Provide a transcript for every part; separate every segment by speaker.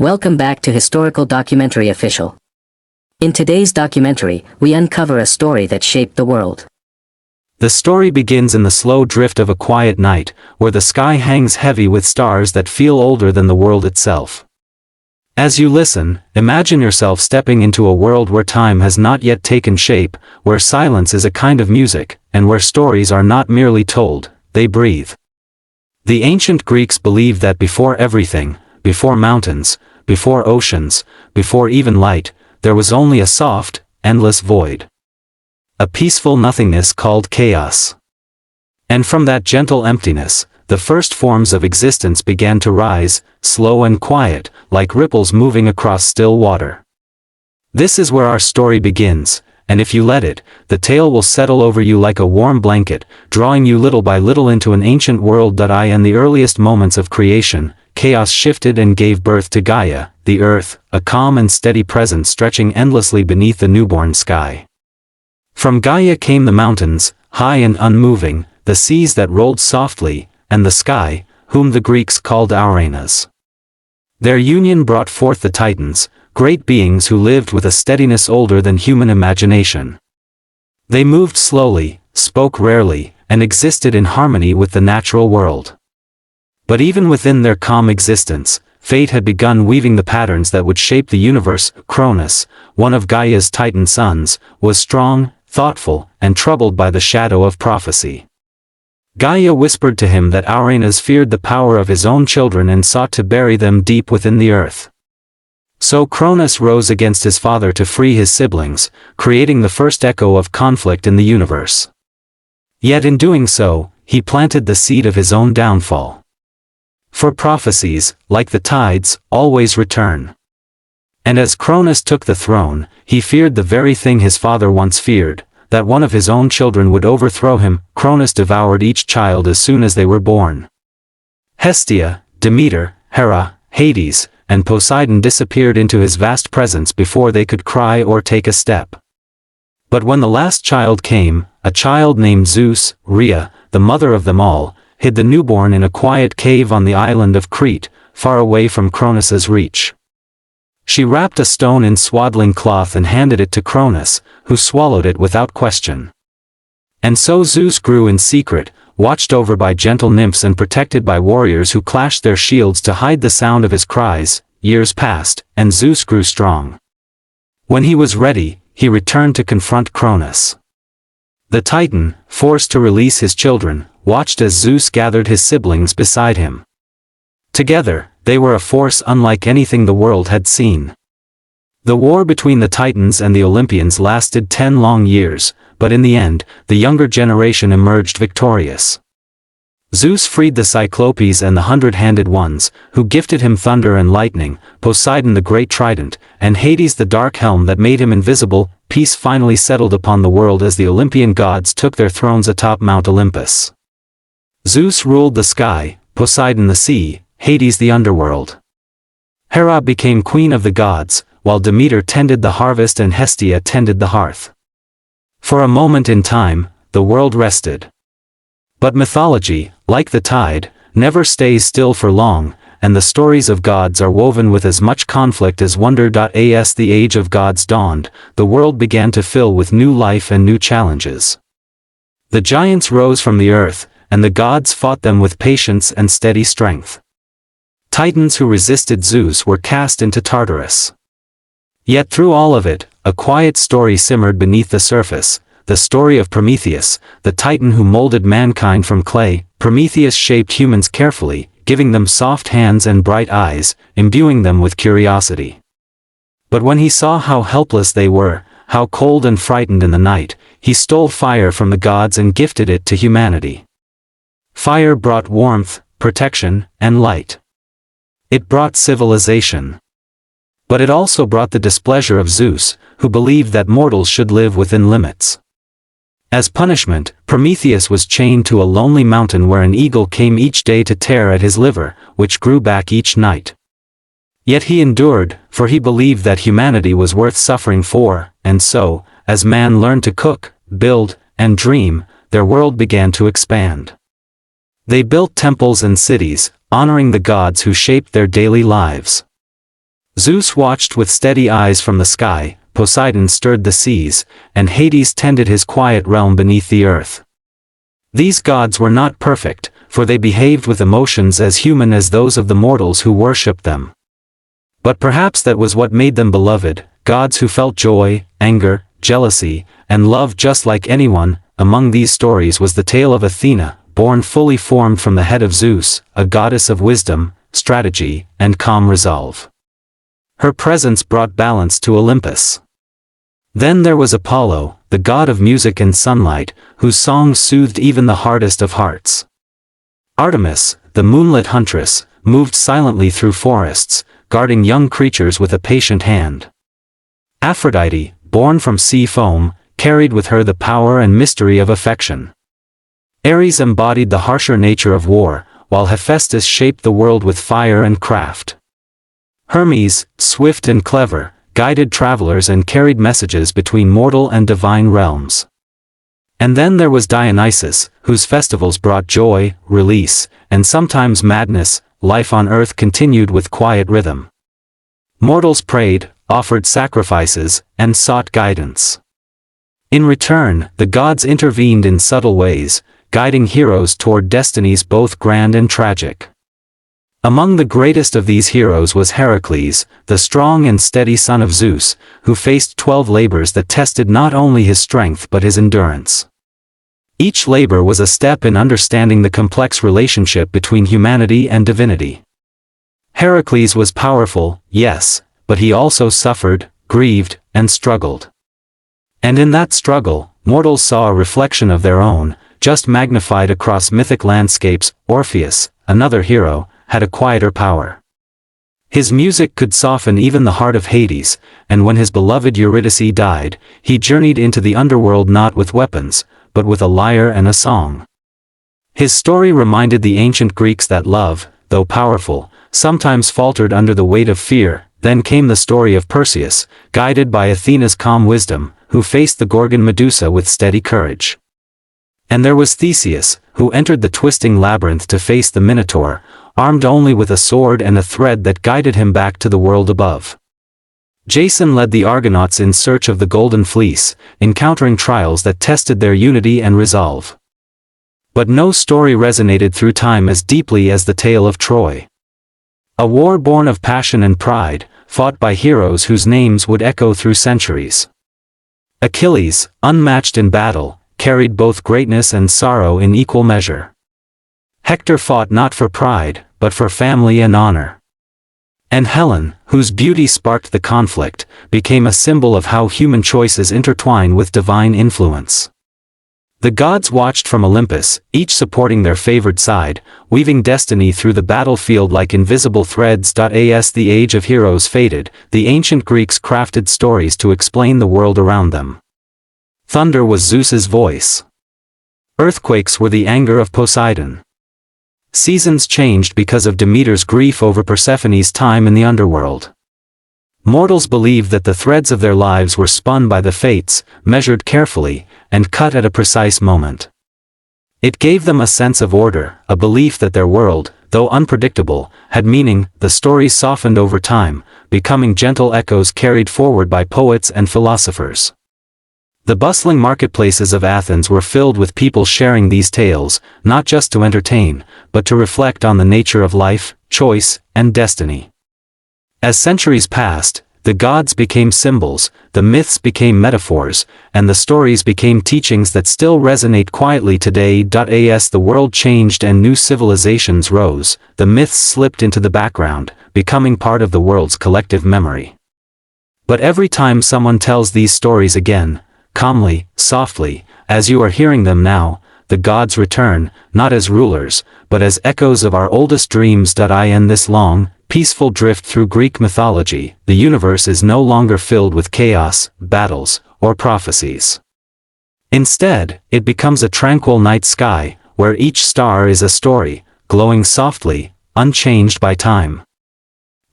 Speaker 1: Welcome back to Historical Documentary Official. In today's documentary, we uncover a story that shaped the world.
Speaker 2: The story begins in the slow drift of a quiet night, where the sky hangs heavy with stars that feel older than the world itself. As you listen, imagine yourself stepping into a world where time has not yet taken shape, where silence is a kind of music, and where stories are not merely told, they breathe. The ancient Greeks believed that before everything, before mountains, before oceans, before even light, there was only a soft, endless void. A peaceful nothingness called chaos. And from that gentle emptiness, the first forms of existence began to rise, slow and quiet, like ripples moving across still water. This is where our story begins, and if you let it, the tale will settle over you like a warm blanket, drawing you little by little into an ancient world. In the earliest moments of creation, chaos shifted and gave birth to Gaia, the earth, a calm and steady presence stretching endlessly beneath the newborn sky. From Gaia came the mountains, high and unmoving, the seas that rolled softly, and the sky, whom the Greeks called Auranas. Their union brought forth the Titans, great beings who lived with a steadiness older than human imagination. They moved slowly, spoke rarely, and existed in harmony with the natural world. But even within their calm existence, fate had begun weaving the patterns that would shape the universe. Cronus, one of Gaia's Titan sons, was strong, thoughtful, and troubled by the shadow of prophecy. Gaia whispered to him that Auranas feared the power of his own children and sought to bury them deep within the earth. So Cronus rose against his father to free his siblings, creating the first echo of conflict in the universe. Yet in doing so, he planted the seed of his own downfall. For prophecies, like the tides, always return. And as Cronus took the throne, he feared the very thing his father once feared, that one of his own children would overthrow him. Cronus devoured each child as soon as they were born. Hestia, Demeter, Hera, Hades, and Poseidon disappeared into his vast presence before they could cry or take a step. But when the last child came, a child named Zeus, Rhea, the mother of them all, hid the newborn in a quiet cave on the island of Crete, far away from Cronus's reach. She wrapped a stone in swaddling cloth and handed it to Cronus, who swallowed it without question. And so Zeus grew in secret, watched over by gentle nymphs and protected by warriors who clashed their shields to hide the sound of his cries. Years passed, and Zeus grew strong. When he was ready, he returned to confront Cronus. The Titan, forced to release his children, watched as Zeus gathered his siblings beside him. Together, they were a force unlike anything the world had seen. The war between the Titans and the Olympians lasted 10 long years, but in the end, the younger generation emerged victorious. Zeus freed the Cyclopes and the hundred-handed ones, who gifted him thunder and lightning, Poseidon the great trident, and Hades the dark helm that made him invisible. Peace finally settled upon the world as the Olympian gods took their thrones atop Mount Olympus. Zeus ruled the sky, Poseidon the sea, Hades the underworld. Hera became queen of the gods, while Demeter tended the harvest and Hestia tended the hearth. For a moment in time, the world rested. But mythology, like the tide, never stays still for long, and the stories of gods are woven with as much conflict as wonder. As the age of gods dawned, the world began to fill with new life and new challenges. The giants rose from the earth, and the gods fought them with patience and steady strength. Titans who resisted Zeus were cast into Tartarus. Yet through all of it, a quiet story simmered beneath the surface, the story of Prometheus, the Titan who molded mankind from clay. Prometheus shaped humans carefully, giving them soft hands and bright eyes, imbuing them with curiosity. But when he saw how helpless they were, how cold and frightened in the night, he stole fire from the gods and gifted it to humanity. Fire brought warmth, protection, and light. It brought civilization. But it also brought the displeasure of Zeus, who believed that mortals should live within limits. As punishment, Prometheus was chained to a lonely mountain where an eagle came each day to tear at his liver, which grew back each night. Yet he endured, for he believed that humanity was worth suffering for, and so, as man learned to cook, build, and dream, their world began to expand. They built temples and cities, honoring the gods who shaped their daily lives. Zeus watched with steady eyes from the sky, Poseidon stirred the seas, and Hades tended his quiet realm beneath the earth. These gods were not perfect, for they behaved with emotions as human as those of the mortals who worshipped them. But perhaps that was what made them beloved, gods who felt joy, anger, jealousy, and love just like anyone. Among these stories was the tale of Athena, born fully formed from the head of Zeus, a goddess of wisdom, strategy, and calm resolve. Her presence brought balance to Olympus. Then there was Apollo, the god of music and sunlight, whose songs soothed even the hardest of hearts. Artemis, the moonlit huntress, moved silently through forests, guarding young creatures with a patient hand. Aphrodite, born from sea foam, carried with her the power and mystery of affection. Ares embodied the harsher nature of war, while Hephaestus shaped the world with fire and craft. Hermes, swift and clever, guided travelers and carried messages between mortal and divine realms. And then there was Dionysus, whose festivals brought joy, release, and sometimes madness. Life on earth continued with quiet rhythm. Mortals prayed, offered sacrifices, and sought guidance. In return, the gods intervened in subtle ways, guiding heroes toward destinies both grand and tragic. Among the greatest of these heroes was Heracles, the strong and steady son of Zeus, who faced 12 labors that tested not only his strength but his endurance. Each labor was a step in understanding the complex relationship between humanity and divinity. Heracles was powerful, yes, but he also suffered, grieved, and struggled. And in that struggle, mortals saw a reflection of their own, just magnified across mythic landscapes. Orpheus, another hero, had a quieter power. His music could soften even the heart of Hades, and when his beloved Eurydice died, he journeyed into the underworld not with weapons, but with a lyre and a song. His story reminded the ancient Greeks that love, though powerful, sometimes faltered under the weight of fear. Then came the story of Perseus, guided by Athena's calm wisdom, who faced the Gorgon Medusa with steady courage. And there was Theseus, who entered the twisting labyrinth to face the Minotaur, armed only with a sword and a thread that guided him back to the world above. Jason led the Argonauts in search of the Golden Fleece, encountering trials that tested their unity and resolve. But no story resonated through time as deeply as the tale of Troy. A war born of passion and pride, fought by heroes whose names would echo through centuries. Achilles, unmatched in battle, carried both greatness and sorrow in equal measure. Hector fought not for pride, but for family and honor. And Helen, whose beauty sparked the conflict, became a symbol of how human choices intertwine with divine influence. The gods watched from Olympus, each supporting their favored side, weaving destiny through the battlefield like invisible threads. As the age of heroes faded, the ancient Greeks crafted stories to explain the world around them. Thunder was Zeus's voice. Earthquakes were the anger of Poseidon. Seasons changed because of Demeter's grief over Persephone's time in the underworld. Mortals believed that the threads of their lives were spun by the fates, measured carefully, and cut at a precise moment. It gave them a sense of order, a belief that their world, though unpredictable, had meaning. The stories softened over time, becoming gentle echoes carried forward by poets and philosophers. The bustling marketplaces of Athens were filled with people sharing these tales, not just to entertain, but to reflect on the nature of life, choice, and destiny. As centuries passed, the gods became symbols, the myths became metaphors, and the stories became teachings that still resonate quietly today. As the world changed and new civilizations rose, the myths slipped into the background, becoming part of the world's collective memory. But every time someone tells these stories again, calmly, softly, as you are hearing them now, the gods return, not as rulers, but as echoes of our oldest dreams. In this long, peaceful drift through Greek mythology, the universe is no longer filled with chaos, battles, or prophecies. Instead, it becomes a tranquil night sky, where each star is a story, glowing softly, unchanged by time.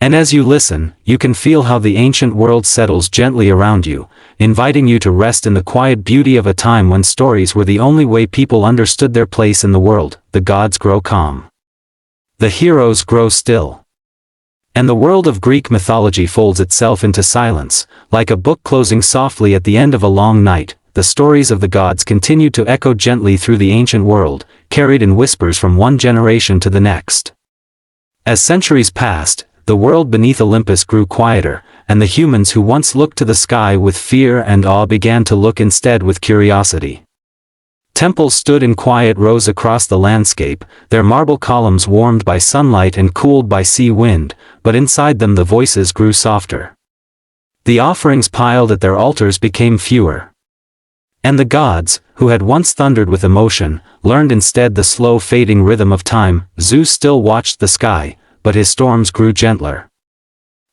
Speaker 2: And as you listen, you can feel how the ancient world settles gently around you, inviting you to rest in the quiet beauty of a time when stories were the only way people understood their place in the world. The gods grow calm. The heroes grow still. And the world of Greek mythology folds itself into silence, like a book closing softly at the end of a long night. The stories of the gods continued to echo gently through the ancient world, carried in whispers from one generation to the next. As centuries passed, the world beneath Olympus grew quieter, and the humans who once looked to the sky with fear and awe began to look instead with curiosity. Temples stood in quiet rows across the landscape, their marble columns warmed by sunlight and cooled by sea wind, but inside them the voices grew softer. The offerings piled at their altars became fewer. And the gods, who had once thundered with emotion, learned instead the slow fading rhythm of time. Zeus still watched the sky, but his storms grew gentler.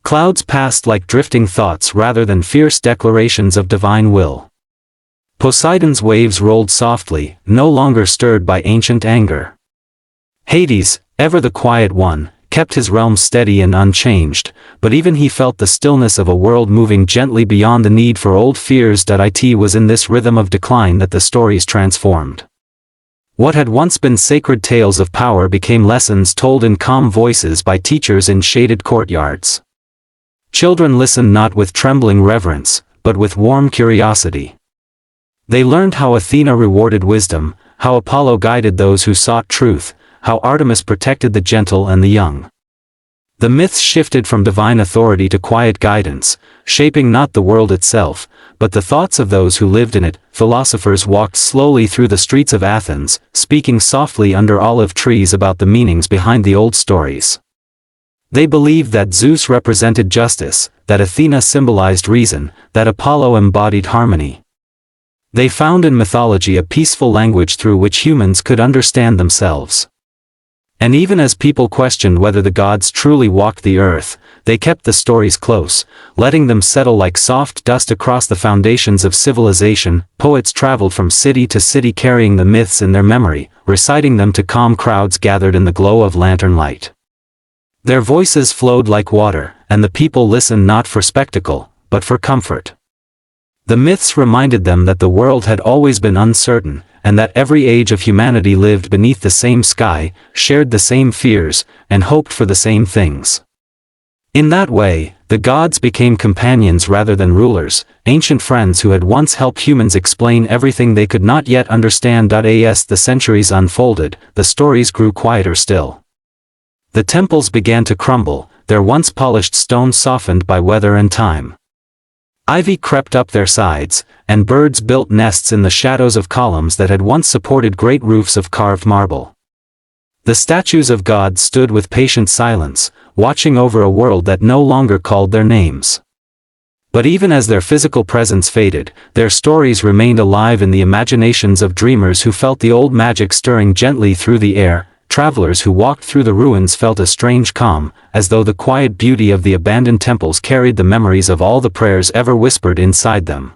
Speaker 2: Clouds passed like drifting thoughts rather than fierce declarations of divine will. Poseidon's waves rolled softly, no longer stirred by ancient anger. Hades, ever the quiet one, kept his realm steady and unchanged, but even he felt the stillness of a world moving gently beyond the need for old fears. It was in this rhythm of decline that the stories transformed. What had once been sacred tales of power became lessons told in calm voices by teachers in shaded courtyards. Children listened not with trembling reverence, but with warm curiosity. They learned how Athena rewarded wisdom, how Apollo guided those who sought truth, how Artemis protected the gentle and the young. The myths shifted from divine authority to quiet guidance, shaping not the world itself, but the thoughts of those who lived in it. Philosophers walked slowly through the streets of Athens, speaking softly under olive trees about the meanings behind the old stories. They believed that Zeus represented justice, that Athena symbolized reason, that Apollo embodied harmony. They found in mythology a peaceful language through which humans could understand themselves. And even as people questioned whether the gods truly walked the earth, they kept the stories close, letting them settle like soft dust across the foundations of civilization. Poets traveled from city to city carrying the myths in their memory, reciting them to calm crowds gathered in the glow of lantern light. Their voices flowed like water, and the people listened not for spectacle, but for comfort. The myths reminded them that the world had always been uncertain, and that every age of humanity lived beneath the same sky, shared the same fears, and hoped for the same things. In that way, the gods became companions rather than rulers, ancient friends who had once helped humans explain everything they could not yet understand. As the centuries unfolded, the stories grew quieter still. The temples began to crumble, their once polished stone softened by weather and time. Ivy crept up their sides, and birds built nests in the shadows of columns that had once supported great roofs of carved marble. The statues of gods stood with patient silence, watching over a world that no longer called their names. But even as their physical presence faded, their stories remained alive in the imaginations of dreamers who felt the old magic stirring gently through the air. Travelers who walked through the ruins felt a strange calm, as though the quiet beauty of the abandoned temples carried the memories of all the prayers ever whispered inside them.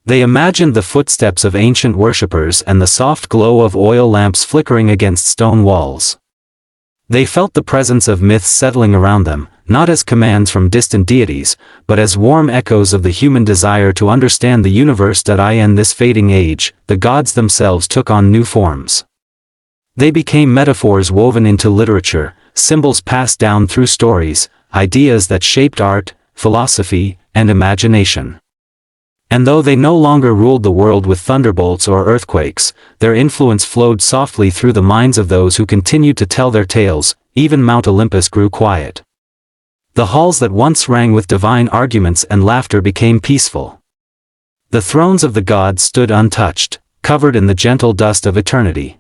Speaker 2: They imagined the footsteps of ancient worshippers and the soft glow of oil lamps flickering against stone walls. They felt the presence of myths settling around them, not as commands from distant deities, but as warm echoes of the human desire to understand the universe. In this fading age, the gods themselves took on new forms. They became metaphors woven into literature, symbols passed down through stories, ideas that shaped art, philosophy, and imagination. And though they no longer ruled the world with thunderbolts or earthquakes, their influence flowed softly through the minds of those who continued to tell their tales. Even Mount Olympus grew quiet. The halls that once rang with divine arguments and laughter became peaceful. The thrones of the gods stood untouched, covered in the gentle dust of eternity.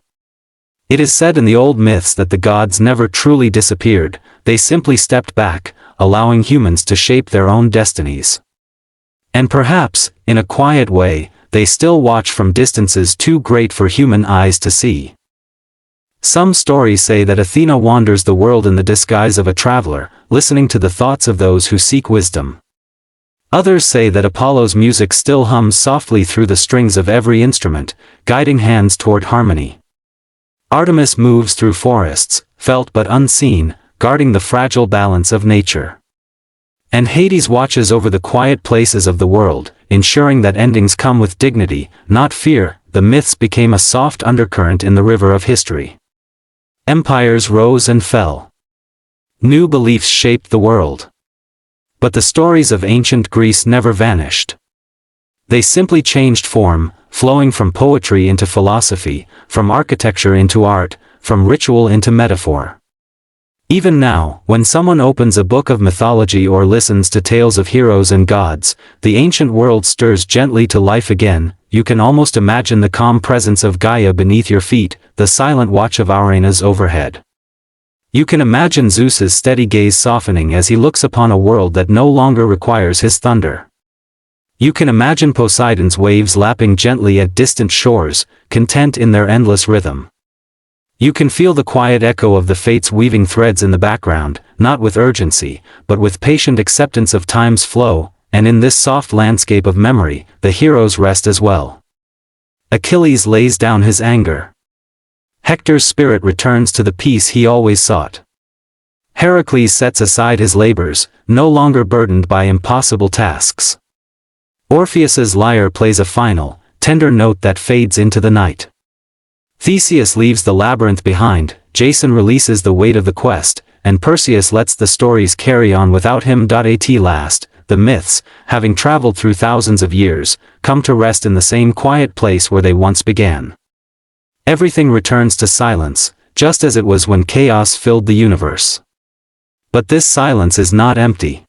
Speaker 2: It is said in the old myths that the gods never truly disappeared, they simply stepped back, allowing humans to shape their own destinies. And perhaps, in a quiet way, they still watch from distances too great for human eyes to see. Some stories say that Athena wanders the world in the disguise of a traveler, listening to the thoughts of those who seek wisdom. Others say that Apollo's music still hums softly through the strings of every instrument, guiding hands toward harmony. Artemis moves through forests, felt but unseen, guarding the fragile balance of nature. And Hades watches over the quiet places of the world, ensuring that endings come with dignity, not fear. The myths became a soft undercurrent in the river of history. Empires rose and fell. New beliefs shaped the world. But the stories of ancient Greece never vanished. They simply changed form, flowing from poetry into philosophy, from architecture into art, from ritual into metaphor. Even now, when someone opens a book of mythology or listens to tales of heroes and gods, the ancient world stirs gently to life again. You can almost imagine the calm presence of Gaia beneath your feet, the silent watch of Uranus overhead. You can imagine Zeus's steady gaze softening as he looks upon a world that no longer requires his thunder. You can imagine Poseidon's waves lapping gently at distant shores, content in their endless rhythm. You can feel the quiet echo of the fates weaving threads in the background, not with urgency, but with patient acceptance of time's flow, and in this soft landscape of memory, the heroes rest as well. Achilles lays down his anger. Hector's spirit returns to the peace he always sought. Heracles sets aside his labors, no longer burdened by impossible tasks. Orpheus's lyre plays a final, tender note that fades into the night. Theseus leaves the labyrinth behind, Jason releases the weight of the quest, and Perseus lets the stories carry on without him. At last, the myths, having traveled through thousands of years, come to rest in the same quiet place where they once began. Everything returns to silence, just as it was when chaos filled the universe. But this silence is not empty.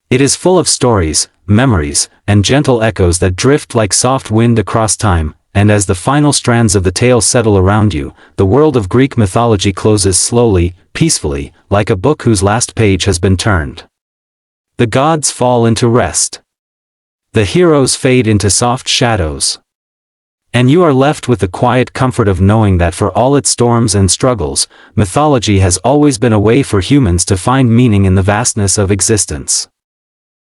Speaker 2: It is full of stories, memories, and gentle echoes that drift like soft wind across time, and as the final strands of the tale settle around you, the world of Greek mythology closes slowly, peacefully, like a book whose last page has been turned. The gods fall into rest. The heroes fade into soft shadows. And you are left with the quiet comfort of knowing that for all its storms and struggles, mythology has always been a way for humans to find meaning in the vastness of existence.